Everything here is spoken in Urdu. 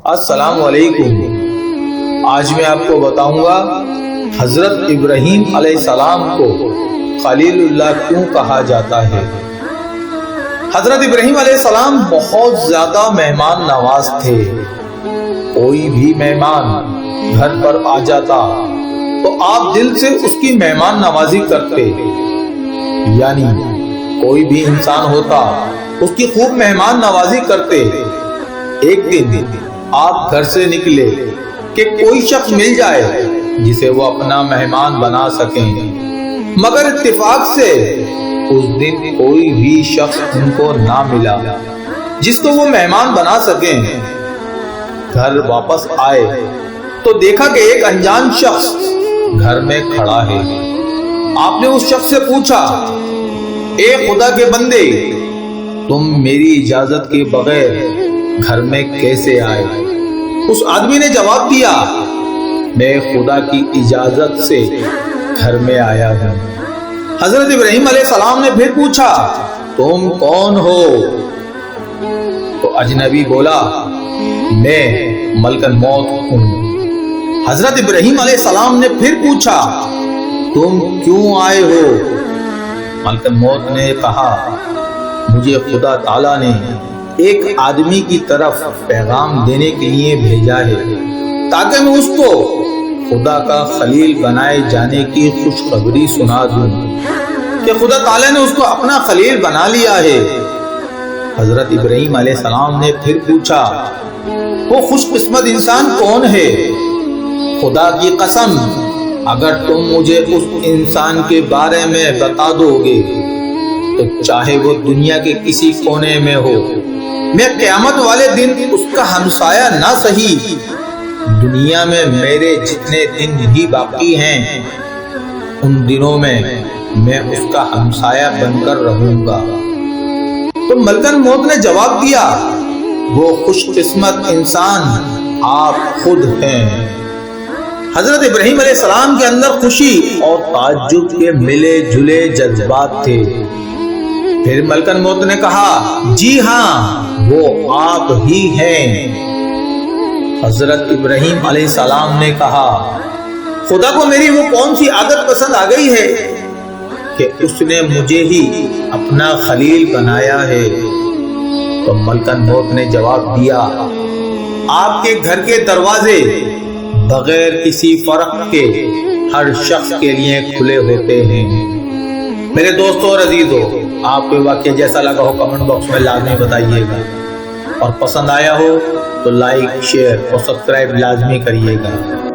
السلام علیکم۔ آج میں آپ کو بتاؤں گا حضرت ابراہیم علیہ السلام کو خلیل اللہ کیوں کہا جاتا ہے۔ حضرت ابراہیم علیہ السلام بہت زیادہ مہمان نواز تھے۔ کوئی بھی مہمان گھر پر آ جاتا تو آپ دل سے اس کی مہمان نوازی کرتے، یعنی کوئی بھی انسان ہوتا اس کی خوب مہمان نوازی کرتے۔ ایک دن آپ گھر سے نکلے کہ کوئی شخص مل جائے جسے وہ اپنا مہمان بنا سکیں، مگر اتفاق سے اس دن کوئی بھی شخص ان کو نہ ملا جس کو وہ مہمان بنا سکیں۔ گھر واپس آئے تو دیکھا کہ ایک انجان شخص گھر میں کھڑا ہے۔ آپ نے اس شخص سے پوچھا، اے خدا کے بندے، تم میری اجازت کے بغیر گھر میں کیسے آئے؟ اس آدمی نے جواب دیا، میں خدا کی اجازت سے گھر میں آیا ہوں۔ حضرت ابراہیم علیہ السلام نے پھر پوچھا، تم کون ہو؟ تو اجنبی بولا، میں ملک الموت ہوں۔ حضرت ابراہیم علیہ السلام نے پھر پوچھا، تم کیوں آئے ہو؟ ملک الموت نے کہا، مجھے خدا تعالیٰ نے ایک آدمی کی طرف پیغام دینے کے لیے بھیجا ہے تاکہ میں اس کو خدا کا خلیل بنائے جانے کی خوشخبری سنا دوں کہ خدا تعالیٰ نے اس کو اپنا خلیل بنا لیا ہے۔ حضرت ابراہیم علیہ السلام نے پھر پوچھا، وہ خوش قسمت انسان کون ہے؟ خدا کی قسم، اگر تم مجھے اس انسان کے بارے میں بتا دو گے تو چاہے وہ دنیا کے کسی کونے میں ہو، میں قیامت والے دن اس کا ہمسایہ نہ سہی، دنیا میں میرے جتنے دن بھی باقی ہیں ان دنوں میں میں اس کا ہمسایہ بن کر رہوں گا۔ تو ملک الموت نے جواب دیا، وہ خوش قسمت انسان آپ خود ہیں۔ حضرت ابراہیم علیہ السلام کے اندر خوشی اور تعجب کے ملے جلے جذبات تھے۔ پھر ملک الموت نے کہا، جی ہاں، وہ آپ ہی ہیں۔ حضرت ابراہیم علیہ السلام نے کہا، خدا کو میری وہ کون سی عادت پسند آ گئی ہے کہ اس نے مجھے ہی اپنا خلیل بنایا ہے۔ تو ملک الموت نے جواب دیا، آپ کے گھر کے دروازے بغیر کسی فرق کے ہر شخص کے لیے کھلے ہوتے ہیں۔ میرے دوستوں اور عزیزوں، آپ کو واقعہ جیسا لگا ہو کمنٹ باکس میں لازمی بتائیے گا، اور پسند آیا ہو تو لائک، شیئر اور سبسکرائب لازمی کریے گا۔